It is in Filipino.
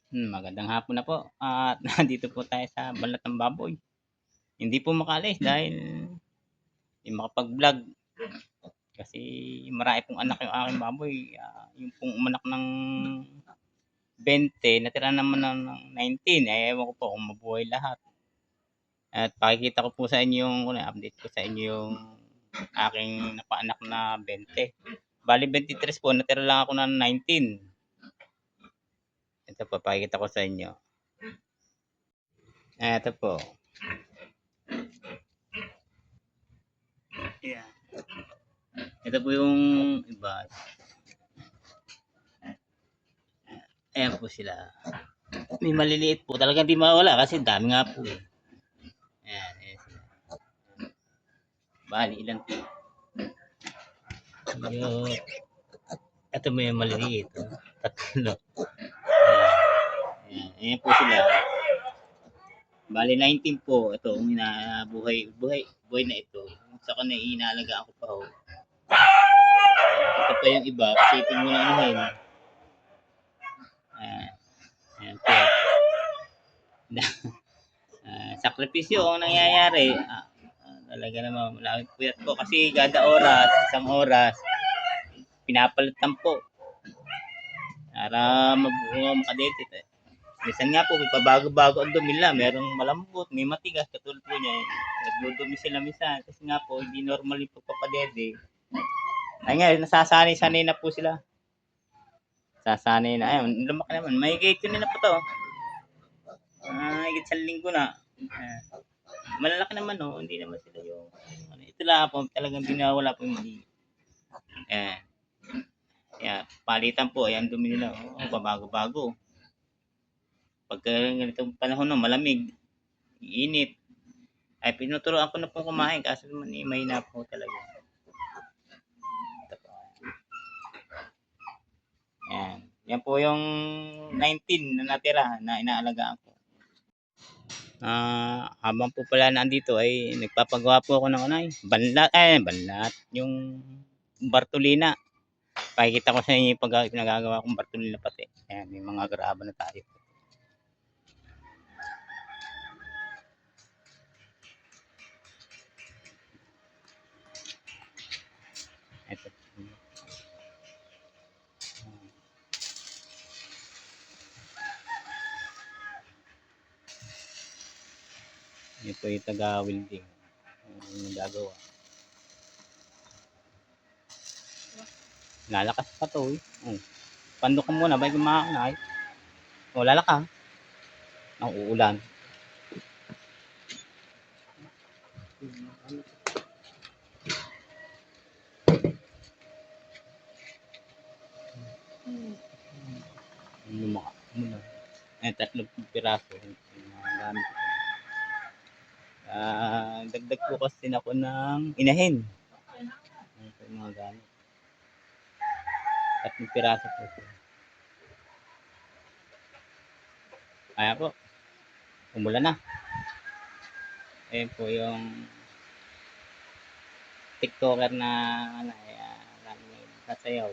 Magandang hapon na po at nandito po tayo sa Balat ng Baboy. Hindi po makaalis dahil hindi makapag-vlog kasi marami pong anak yung aking baboy. Yung pong umanak ng 20, natira naman ng 19. Ewan ko po kung mabuhay lahat. At pakikita ko po sa inyo yung update ko sa inyo yung aking napaanak na 20. Bali 23 po, natira lang ako ng 19. Ito po, pakikita ko sa inyo. Ito po. Yeah. Ito po yung iba. Ayan po sila. May maliliit po. Talagang di mawala kasi dami nga po eh. Ayan sila. Bali, ilan po. Yung, ito mo yung maliliit. Tatlo. Ayan po sila. Bali, 19 po. Ito, buhay na ito. Sa kanya, inaalagaan ko pa ho. Ito pa yung iba. Sipin mo na anuhin. Ayan po. Sakripisyo ang nangyayari. Talaga naman, malaki puyat po kasi kada oras, isang oras, pinapalitan po para mabuo makadete. Minsan nga po, may pabago-bago ang dumi nila. Merong malambot, may matigas, katulad po niya. Nagdudumi sila minsan kasi nga po, hindi normal yung pagpapadede. Ay nga, nasasanay-sanay na po sila. Sasanay na. Ayun, lumaki naman. May gate yun na po to. Higit sa linggo na. Malalaki naman no, hindi naman sila yung ito lang po talagang binawala po hindi. Palitan po, ayan dumi nila. Pabago-bago. Pagka ganitong panahon no, malamig, init. Ay pinuturuan ko na po kumain kasi naman mahina po talaga. Yan po yung 19 na natira na inaalagaan ko. Habang po pala nandito ay nagpapagawa po ako ng banlat, yung Bartolina. Pakikita ko sa inyo yung pinagagawa kong Bartolina pati. Ayan, may mga graba na tayo. Ito. Ito yung taga-welding. Yung nagagawa. Lalakas pa to eh. Pandok ka muna bago makakanay. Lalaka. Ang uulan. Lumaka muna. Tatlong piraso. Gamit ko. Dagdag po kasi ako ng inahin. Ito yung mga gamit. Tatlong piraso po. Kaya po. Umulan na. Ayan po yung TikToker na sasayaw.